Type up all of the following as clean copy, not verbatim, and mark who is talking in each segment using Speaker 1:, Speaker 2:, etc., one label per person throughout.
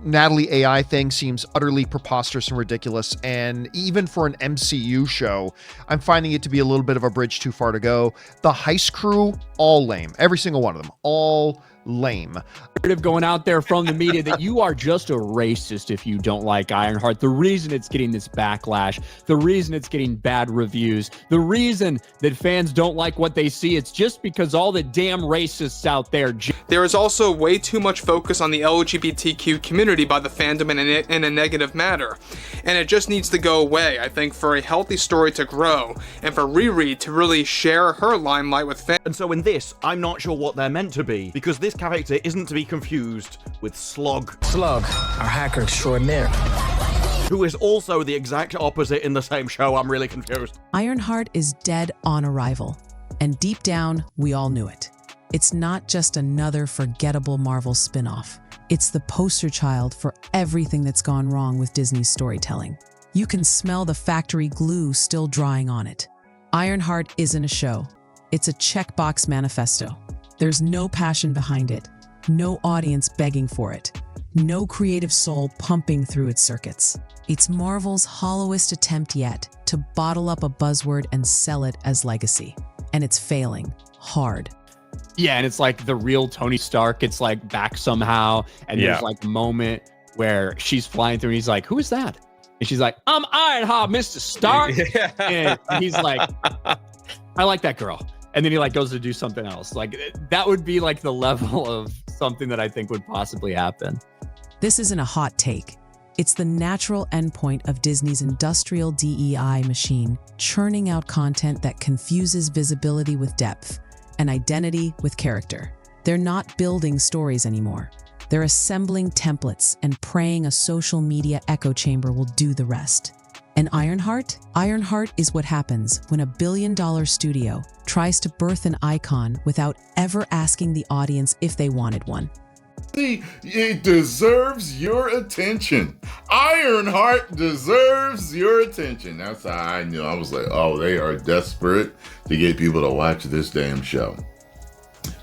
Speaker 1: Natalie AI thing seems utterly preposterous and ridiculous. And even for an MCU show, I'm finding it to be a little bit of a bridge too far to go. The heist crew, all lame. Every single one of them, all lame.
Speaker 2: Going out there from the media that you are just a racist if you don't like Ironheart. The reason it's getting this backlash, the reason it's getting bad reviews, the reason that fans don't like what they see, it's just because all the damn racists out there.
Speaker 3: There is also way too much focus on the LGBTQ community by the fandom in a negative manner, and it just needs to go away, I think, for a healthy story to grow, and for Riri to really share her limelight with fans.
Speaker 4: And so in this, I'm not sure what they're meant to be, because this character isn't to be confused with Slug.
Speaker 5: Slug, our hacker extraordinaire.
Speaker 4: Who is also the exact opposite in the same show. I'm really confused.
Speaker 6: Ironheart is dead on arrival, and deep down, we all knew it. It's not just another forgettable Marvel spin-off. It's the poster child for everything that's gone wrong with Disney's storytelling. You can smell the factory glue still drying on it. Ironheart isn't a show. It's a checkbox manifesto. There's no passion behind it, no audience begging for it, no creative soul pumping through its circuits. It's Marvel's hollowest attempt yet to bottle up a buzzword and sell it as legacy. And it's failing hard.
Speaker 2: Yeah, and it's like the real Tony Stark. It's like back somehow. And there's like a moment where she's flying through and he's like, who is that? And she's like, I'm Ironheart, Mr. Stark. And he's like, I like that girl. And then he like goes to do something else. Like that would be like the level of something that I think would possibly happen.
Speaker 6: This isn't a hot take. It's the natural endpoint of Disney's industrial DEI machine, churning out content that confuses visibility with depth and identity with character. They're not building stories anymore. They're assembling templates and praying a social media echo chamber will do the rest. And Ironheart? Ironheart is what happens when a billion-dollar studio tries to birth an icon without ever asking the audience if they wanted one.
Speaker 7: It deserves your attention. Ironheart deserves your attention. That's how I knew. I was like, oh, they are desperate to get people to watch this damn show.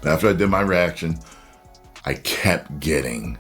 Speaker 7: And after I did my reaction, I kept getting,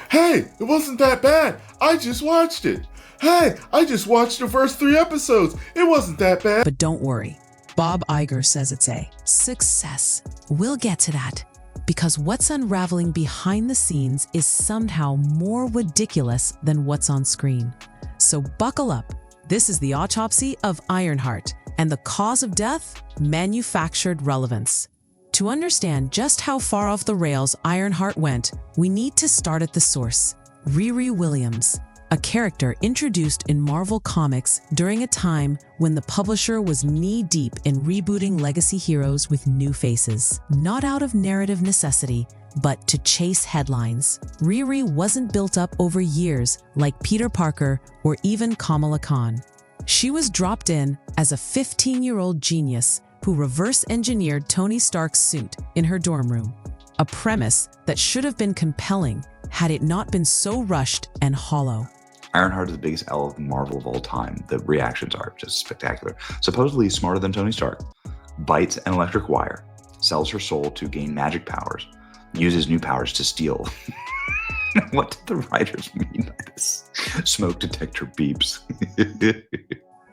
Speaker 7: hey, it wasn't that bad. I just watched it. Hey, I just watched the first 3 episodes. It wasn't that bad.
Speaker 6: But don't worry. Bob Iger says it's a success. We'll get to that. Because what's unraveling behind the scenes is somehow more ridiculous than what's on screen. So buckle up. This is the autopsy of Ironheart, and the cause of death, manufactured relevance. To understand just how far off the rails Ironheart went, we need to start at the source. Riri Williams, a character introduced in Marvel Comics during a time when the publisher was knee-deep in rebooting legacy heroes with new faces. Not out of narrative necessity, but to chase headlines. Riri wasn't built up over years like Peter Parker or even Kamala Khan. She was dropped in as a 15-year-old genius who reverse-engineered Tony Stark's suit in her dorm room. A premise that should have been compelling had it not been so rushed and hollow.
Speaker 8: Ironheart is the biggest L of Marvel of all time. The reactions are just spectacular. Supposedly he's smarter than Tony Stark, bites an electric wire, sells her soul to gain magic powers, uses new powers to steal. What did the writers mean by this? Smoke detector beeps.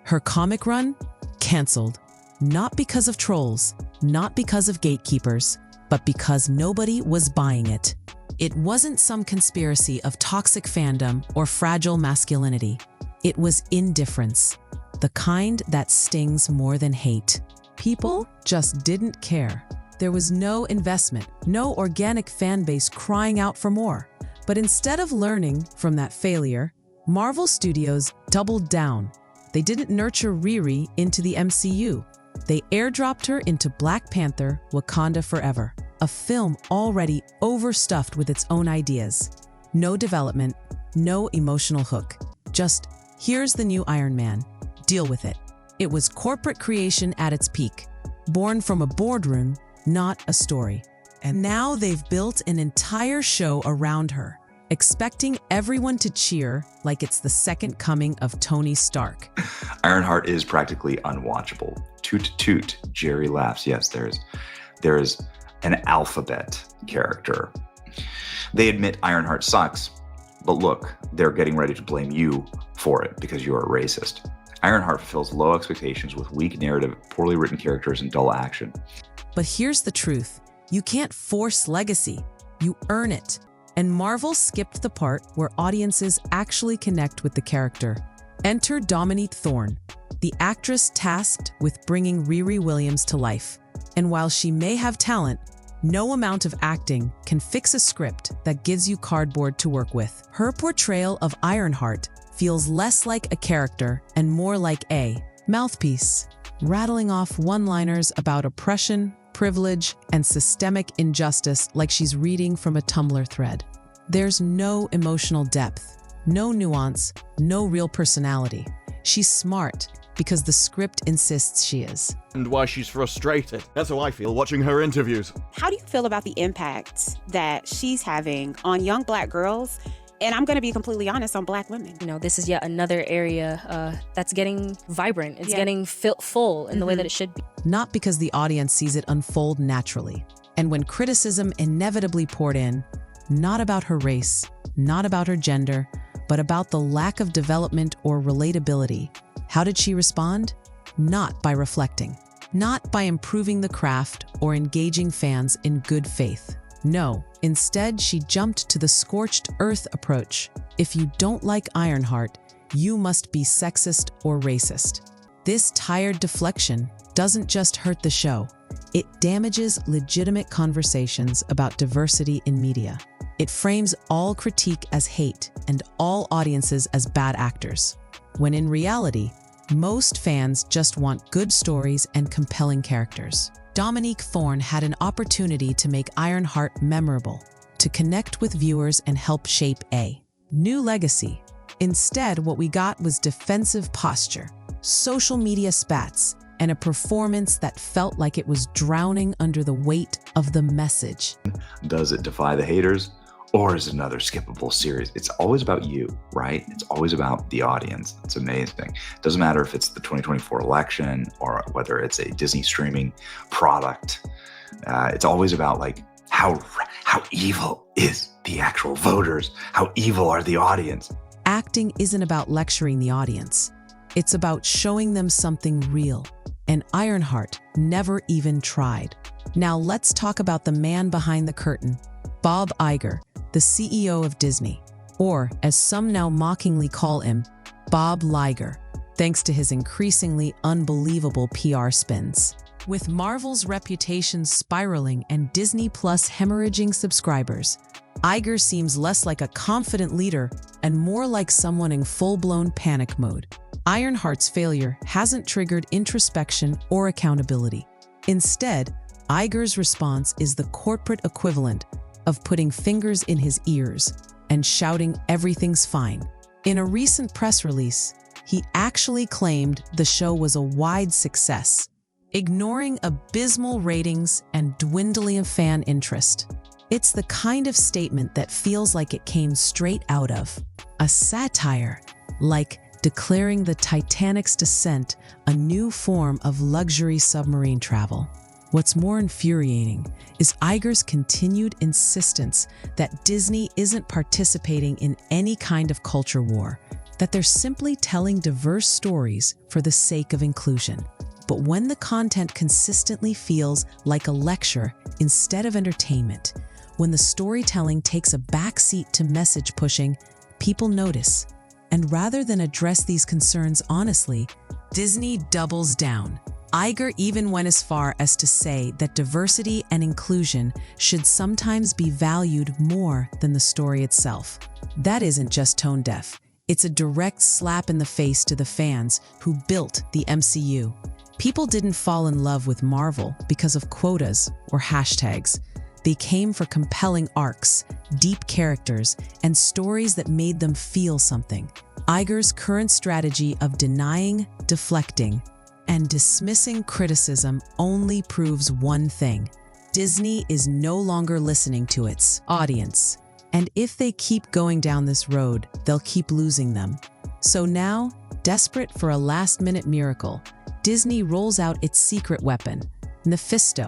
Speaker 6: Her comic run? Canceled. Not because of trolls, not because of gatekeepers, but because nobody was buying it. It wasn't some conspiracy of toxic fandom or fragile masculinity. It was indifference, the kind that stings more than hate. People just didn't care. There was no investment, no organic fan base crying out for more. But instead of learning from that failure, Marvel Studios doubled down. They didn't nurture Riri into the MCU. They airdropped her into Black Panther: Wakanda Forever, a film already overstuffed with its own ideas. No development, no emotional hook. Just, here's the new Iron Man. Deal with it. It was corporate creation at its peak, born from a boardroom, not a story. And now they've built an entire show around her, expecting everyone to cheer like it's the second coming of Tony Stark.
Speaker 8: Ironheart is practically unwatchable. Toot toot, Jerry laughs. Yes, there's an alphabet character. They admit Ironheart sucks, But look, they're getting ready to blame you for it because you're a racist. Ironheart fulfills low expectations with weak narrative, poorly written characters, and dull action.
Speaker 6: But here's the truth. You can't force legacy. You earn it. And Marvel skipped the part where audiences actually connect with the character. Enter Dominique Thorne, the actress tasked with bringing Riri Williams to life. And while she may have talent, no amount of acting can fix a script that gives you cardboard to work with. Her portrayal of Ironheart feels less like a character and more like a mouthpiece, rattling off one-liners about oppression, privilege, and systemic injustice like she's reading from a Tumblr thread. There's no emotional depth, no nuance, no real personality. She's smart because the script insists she is.
Speaker 4: And why she's frustrated. That's how I feel watching her interviews.
Speaker 9: How do you feel about the impact that she's having on young Black girls? And I'm going to be completely honest, on Black women.
Speaker 10: You know, this is yet another area that's getting vibrant. It's getting full in the way that it should be.
Speaker 6: Not because the audience sees it unfold naturally. And when criticism inevitably poured in, not about her race, not about her gender, but about the lack of development or relatability, how did she respond? Not by reflecting. Not by improving the craft or engaging fans in good faith. No, instead she jumped to the scorched earth approach. If you don't like Ironheart, you must be sexist or racist. This tired deflection doesn't just hurt the show, it damages legitimate conversations about diversity in media. It frames all critique as hate and all audiences as bad actors, when in reality, most fans just want good stories and compelling characters. Dominique Thorne had an opportunity to make Ironheart memorable, to connect with viewers and help shape a new legacy. Instead, what we got was defensive posture, social media spats, and a performance that felt like it was drowning under the weight of the message.
Speaker 8: Does it defy the haters? Or is it another skippable series? It's always about you, right? It's always about the audience. It's amazing. It doesn't matter if it's the 2024 election or whether it's a Disney streaming product. It's always about like how evil is the actual voters? How evil are the audience?
Speaker 6: Acting isn't about lecturing the audience. It's about showing them something real. And Ironheart never even tried. Now let's talk about the man behind the curtain, Bob Iger, the CEO of Disney, or as some now mockingly call him, Bob Iger, thanks to his increasingly unbelievable PR spins. With Marvel's reputation spiraling and Disney Plus hemorrhaging subscribers, Iger seems less like a confident leader and more like someone in full-blown panic mode. Ironheart's failure hasn't triggered introspection or accountability. Instead, Iger's response is the corporate equivalent of putting fingers in his ears and shouting everything's fine. In a recent press release, he actually claimed the show was a wide success, ignoring abysmal ratings and dwindling fan interest. It's the kind of statement that feels like it came straight out of a satire, like declaring the Titanic's descent a new form of luxury submarine travel. What's more infuriating is Iger's continued insistence that Disney isn't participating in any kind of culture war, that they're simply telling diverse stories for the sake of inclusion. But when the content consistently feels like a lecture instead of entertainment, when the storytelling takes a backseat to message pushing, people notice. And rather than address these concerns honestly, Disney doubles down. Iger even went as far as to say that diversity and inclusion should sometimes be valued more than the story itself. That isn't just tone deaf. It's a direct slap in the face to the fans who built the MCU. People didn't fall in love with Marvel because of quotas or hashtags. They came for compelling arcs, deep characters, and stories that made them feel something. Iger's current strategy of denying, deflecting, and dismissing criticism only proves one thing. Disney is no longer listening to its audience. And if they keep going down this road, they'll keep losing them. So now, desperate for a last-minute miracle, Disney rolls out its secret weapon, Mephisto.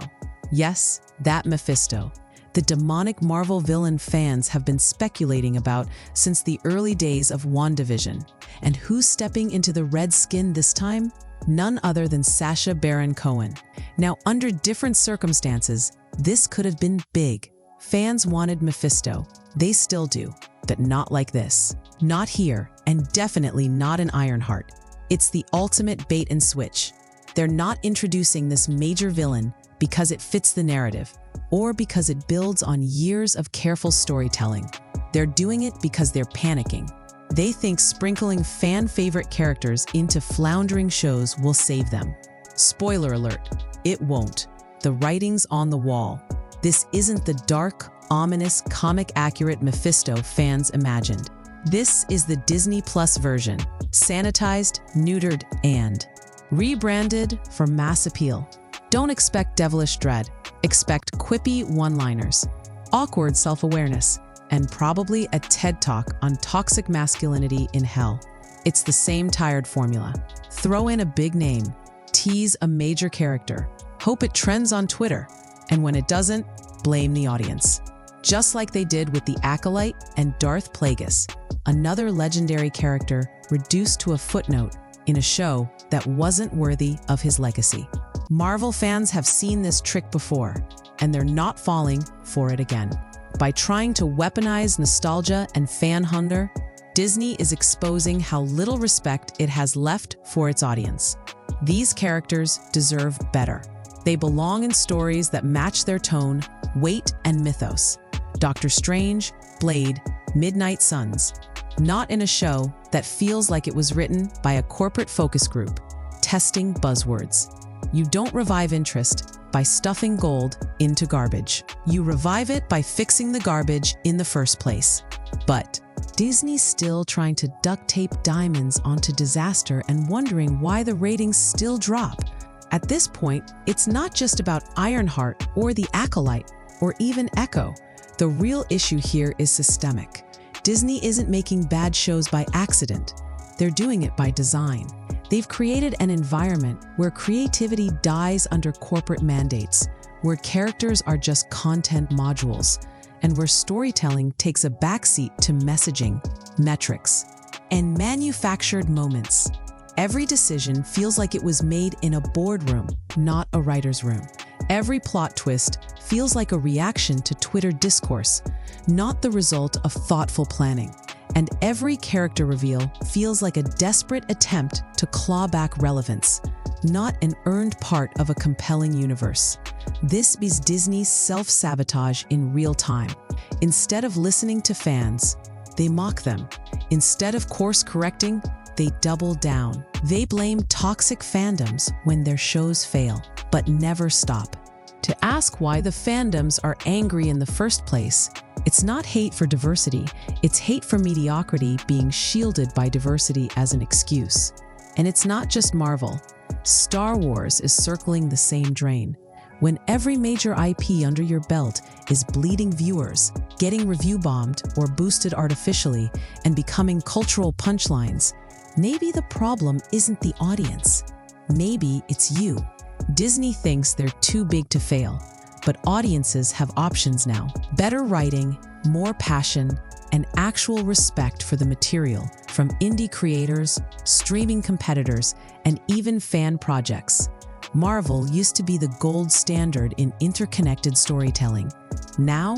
Speaker 6: Yes, that Mephisto. the demonic Marvel villain fans have been speculating about since the early days of WandaVision. And who's stepping into the red skin this time? None other than Sacha Baron Cohen. Now, under different circumstances, this could have been big. Fans wanted Mephisto. They still do, but not like this. Not here, and definitely not in Ironheart. It's the ultimate bait and switch. They're not introducing this major villain because it fits the narrative, or because it builds on years of careful storytelling. They're doing it because they're panicking. They think sprinkling fan-favorite characters into floundering shows will save them. Spoiler alert, it won't. The writing's on the wall. This isn't the dark, ominous, comic-accurate Mephisto fans imagined. This is the Disney Plus version, sanitized, neutered, and rebranded for mass appeal. Don't expect devilish dread. Expect quippy one-liners, awkward self-awareness, and probably a TED Talk on toxic masculinity in hell. It's the same tired formula. Throw in a big name, tease a major character, hope it trends on Twitter, and when it doesn't, blame the audience. Just like they did with the Acolyte and Darth Plagueis, another legendary character reduced to a footnote in a show that wasn't worthy of his legacy. Marvel fans have seen this trick before, and they're not falling for it again. By trying to weaponize nostalgia and fan hunger, Disney is exposing how little respect it has left for its audience. These characters deserve better. They belong in stories that match their tone, weight, and mythos. Doctor Strange, Blade, Midnight Suns. Not in a show that feels like it was written by a corporate focus group, testing buzzwords. You don't revive interest by stuffing gold into garbage. You revive it by fixing the garbage in the first place. But Disney's still trying to duct tape diamonds onto disaster and wondering why the ratings still drop. At this point, it's not just about Ironheart or the Acolyte or even Echo. The real issue here is systemic. Disney isn't making bad shows by accident. They're doing it by design. They've created an environment where creativity dies under corporate mandates, where characters are just content modules, and where storytelling takes a backseat to messaging, metrics, and manufactured moments. Every decision feels like it was made in a boardroom, not a writer's room. Every plot twist feels like a reaction to Twitter discourse, not the result of thoughtful planning. And every character reveal feels like a desperate attempt to claw back relevance, not an earned part of a compelling universe. This is Disney's self-sabotage in real time. Instead of listening to fans, they mock them. Instead of course-correcting, they double down. They blame toxic fandoms when their shows fail, but never stop. To ask why the fandoms are angry in the first place, it's not hate for diversity, it's hate for mediocrity being shielded by diversity as an excuse. And it's not just Marvel. Star Wars is circling the same drain. When every major IP under your belt is bleeding viewers, getting review bombed or boosted artificially, and becoming cultural punchlines, maybe the problem isn't the audience. Maybe it's you. Disney thinks they're too big to fail, but audiences have options now. Better writing, more passion, and actual respect for the material from indie creators, streaming competitors, and even fan projects. Marvel used to be the gold standard in interconnected storytelling. Now,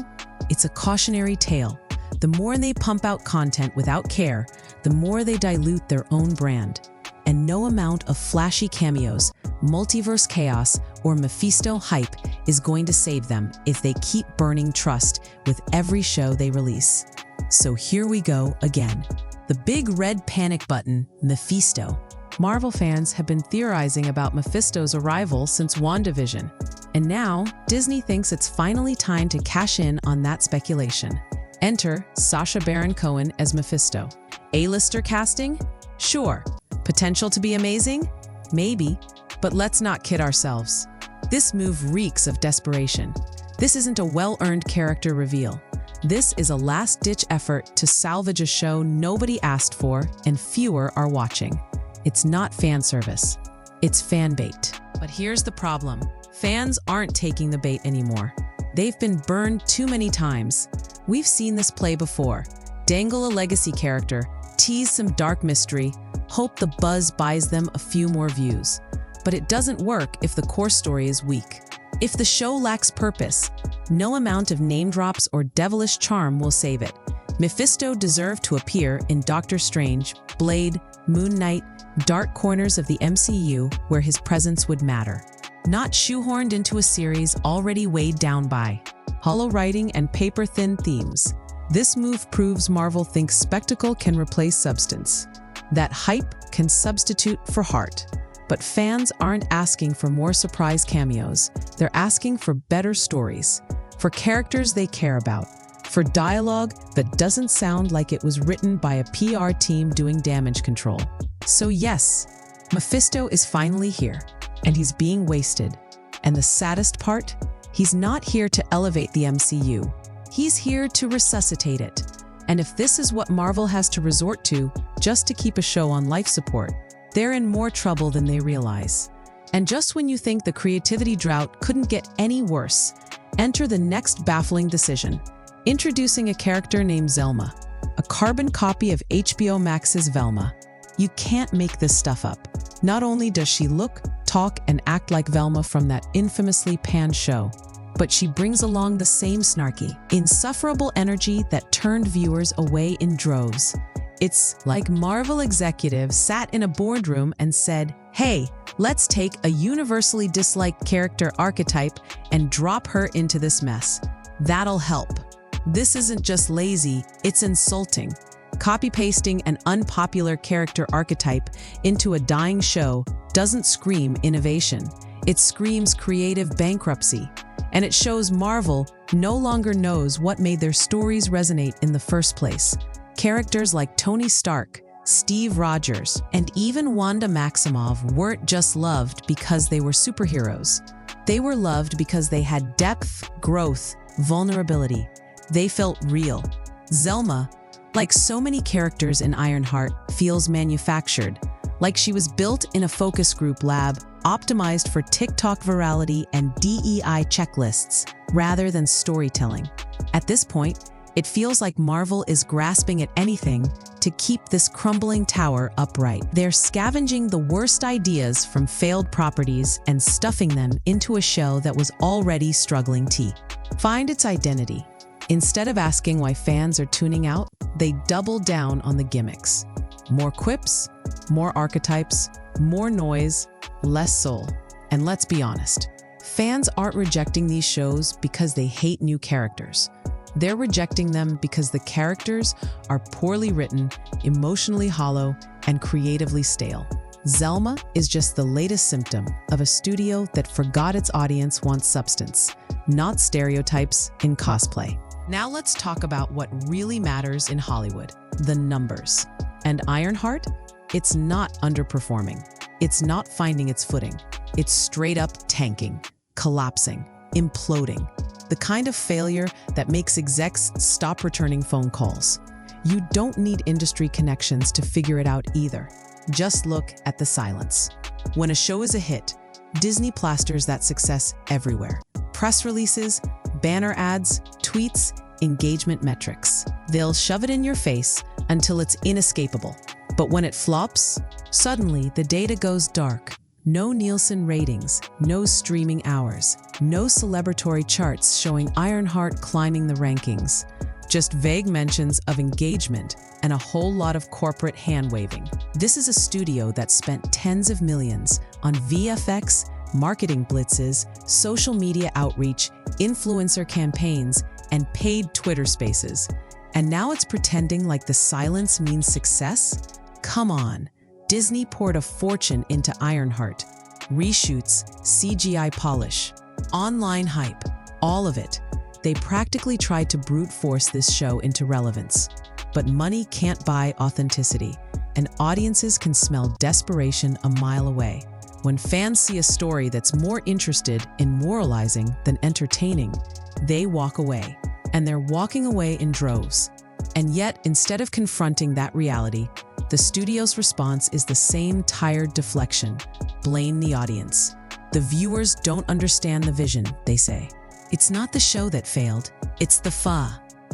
Speaker 6: it's a cautionary tale. The more they pump out content without care, the more they dilute their own brand. And no amount of flashy cameos, multiverse chaos, or Mephisto hype is going to save them if they keep burning trust with every show they release. So here we go again. The big red panic button, Mephisto. Marvel fans have been theorizing about Mephisto's arrival since WandaVision. And now, Disney thinks it's finally time to cash in on that speculation. Enter Sacha Baron Cohen as Mephisto. A-lister casting? Sure. Potential to be amazing? Maybe. But let's not kid ourselves. This move reeks of desperation. This isn't a well-earned character reveal. This is a last-ditch effort to salvage a show nobody asked for and fewer are watching. It's not fan service. It's fan bait. But here's the problem. Fans aren't taking the bait anymore. They've been burned too many times. We've seen this play before. Dangle a legacy character, tease some dark mystery, hope the buzz buys them a few more views. But it doesn't work if the core story is weak. If the show lacks purpose, no amount of name drops or devilish charm will save it. Mephisto deserved to appear in Doctor Strange, Blade, Moon Knight, dark corners of the MCU where his presence would matter. Not shoehorned into a series already weighed down by hollow writing and paper-thin themes. This move proves Marvel thinks spectacle can replace substance, that hype can substitute for heart. But fans aren't asking for more surprise cameos. They're asking for better stories, for characters they care about, for dialogue that doesn't sound like it was written by a PR team doing damage control. So yes, Mephisto is finally here, and he's being wasted. And the saddest part? He's not here to elevate the MCU. He's here to resuscitate it. And if this is what Marvel has to resort to just to keep a show on life support, they're in more trouble than they realize. And just when you think the creativity drought couldn't get any worse, enter the next baffling decision. Introducing a character named Zelma, a carbon copy of HBO Max's Velma. You can't make this stuff up. Not only does she look, talk, and act like Velma from that infamously panned show, but she brings along the same snarky, insufferable energy that turned viewers away in droves. It's like Marvel executives sat in a boardroom and said, hey, let's take a universally disliked character archetype and drop her into this mess. That'll help. This isn't just lazy, it's insulting. Copy-pasting an unpopular character archetype into a dying show doesn't scream innovation. It screams creative bankruptcy. And it shows Marvel no longer knows what made their stories resonate in the first place. Characters like Tony Stark, Steve Rogers, and even Wanda Maximoff weren't just loved because they were superheroes. They were loved because they had depth, growth, vulnerability. They felt real. Zelma, like so many characters in Ironheart, feels manufactured, like she was built in a focus group lab, optimized for TikTok virality and DEI checklists, rather than storytelling. At this point, it feels like Marvel is grasping at anything to keep this crumbling tower upright. They're scavenging the worst ideas from failed properties and stuffing them into a show that was already struggling to find its identity. Instead of asking why fans are tuning out, they double down on the gimmicks. More quips, more archetypes, more noise, less soul. And let's be honest, fans aren't rejecting these shows because they hate new characters. They're rejecting them because the characters are poorly written, emotionally hollow, and creatively stale. Zelma is just the latest symptom of a studio that forgot its audience wants substance, not stereotypes in cosplay. Now let's talk about what really matters in Hollywood, the numbers. And Ironheart? It's not underperforming. It's not finding its footing. It's straight up tanking, collapsing, imploding. The kind of failure that makes execs stop returning phone calls. You don't need industry connections to figure it out either. Just look at the silence. When a show is a hit, Disney plasters that success everywhere. Press releases, banner ads, tweets, engagement metrics. They'll shove it in your face until it's inescapable. But when it flops, suddenly the data goes dark. No Nielsen ratings, no streaming hours, no celebratory charts showing Ironheart climbing the rankings. Just vague mentions of engagement and a whole lot of corporate hand-waving. This is a studio that spent tens of millions on VFX, marketing blitzes, social media outreach, influencer campaigns, and paid Twitter spaces. And now it's pretending like the silence means success? Come on. Disney poured a fortune into Ironheart. Reshoots, CGI polish, online hype, all of it. They practically tried to brute force this show into relevance. But money can't buy authenticity, and audiences can smell desperation a mile away. When fans see a story that's more interested in moralizing than entertaining, they walk away. And they're walking away in droves. And yet, instead of confronting that reality, the studio's response is the same tired deflection. Blame the audience. The viewers don't understand the vision, they say. It's not the show that failed, it's the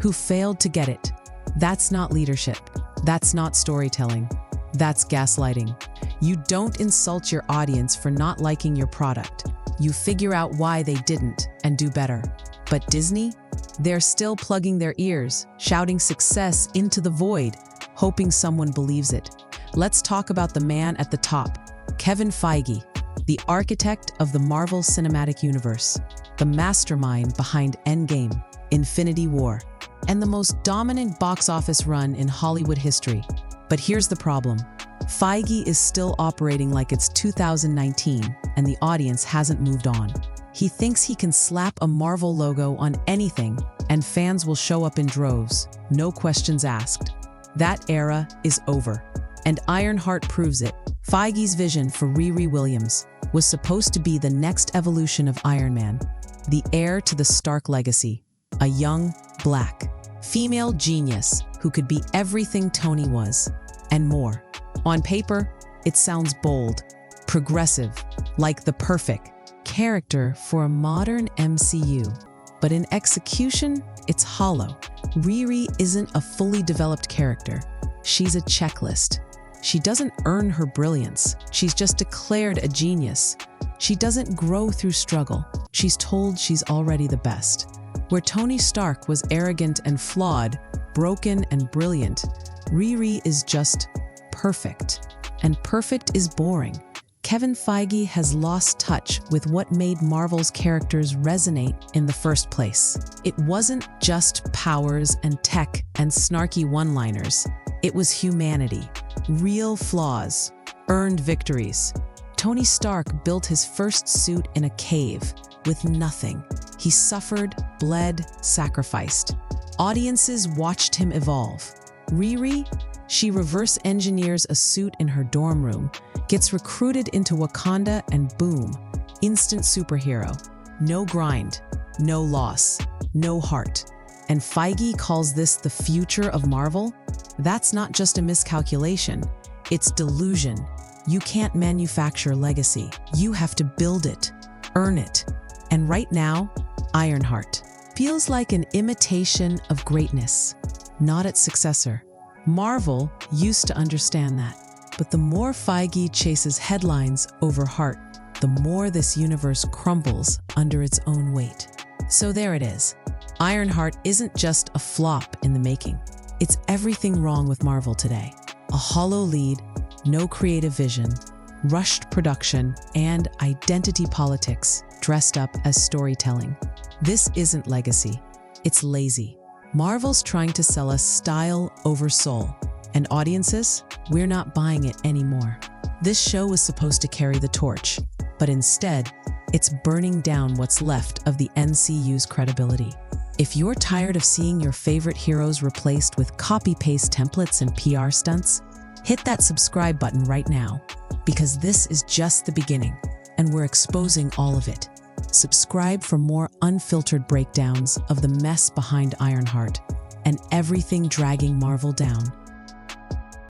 Speaker 6: who failed to get it. That's not leadership. That's not storytelling. That's gaslighting. You don't insult your audience for not liking your product. You figure out why they didn't and do better. But Disney? They're still plugging their ears, shouting success into the void, hoping someone believes it. Let's talk about the man at the top, Kevin Feige, the architect of the Marvel Cinematic Universe, the mastermind behind Endgame, Infinity War, and the most dominant box office run in Hollywood history. But here's the problem. Feige is still operating like it's 2019 and the audience hasn't moved on. He thinks he can slap a Marvel logo on anything and fans will show up in droves, no questions asked. That era is over. And Ironheart proves it. Feige's vision for Riri Williams was supposed to be the next evolution of Iron Man, the heir to the Stark legacy, a young, black, female genius who could be everything Tony was, and more. On paper, it sounds bold, progressive, like the perfect character for a modern MCU. But in execution, it's hollow. Riri isn't a fully developed character. She's a checklist. She doesn't earn her brilliance. She's just declared a genius. She doesn't grow through struggle. She's told she's already the best. Where Tony Stark was arrogant and flawed, broken and brilliant, Riri is just perfect. And perfect is boring. Kevin Feige has lost touch with what made Marvel's characters resonate in the first place. It wasn't just powers and tech and snarky one-liners. It was humanity, real flaws, earned victories. Tony Stark built his first suit in a cave with nothing. He suffered, bled, sacrificed. Audiences watched him evolve. Riri, she reverse engineers a suit in her dorm room, gets recruited into Wakanda, and boom, instant superhero. No grind, no loss, no heart. And Feige calls this the future of Marvel? That's not just a miscalculation, it's delusion. You can't manufacture legacy. You have to build it, earn it. And right now, Ironheart feels like an imitation of greatness, not its successor. Marvel used to understand that. But the more Feige chases headlines over heart, the more this universe crumbles under its own weight. So there it is. Ironheart isn't just a flop in the making. It's everything wrong with Marvel today. A hollow lead, no creative vision, rushed production, and identity politics dressed up as storytelling. This isn't legacy. It's lazy. Marvel's trying to sell us style over soul. And audiences, we're not buying it anymore. This show was supposed to carry the torch, but instead, it's burning down what's left of the MCU's credibility. If you're tired of seeing your favorite heroes replaced with copy-paste templates and PR stunts, hit that subscribe button right now, because this is just the beginning, and we're exposing all of it. Subscribe for more unfiltered breakdowns of the mess behind Ironheart and everything dragging Marvel down.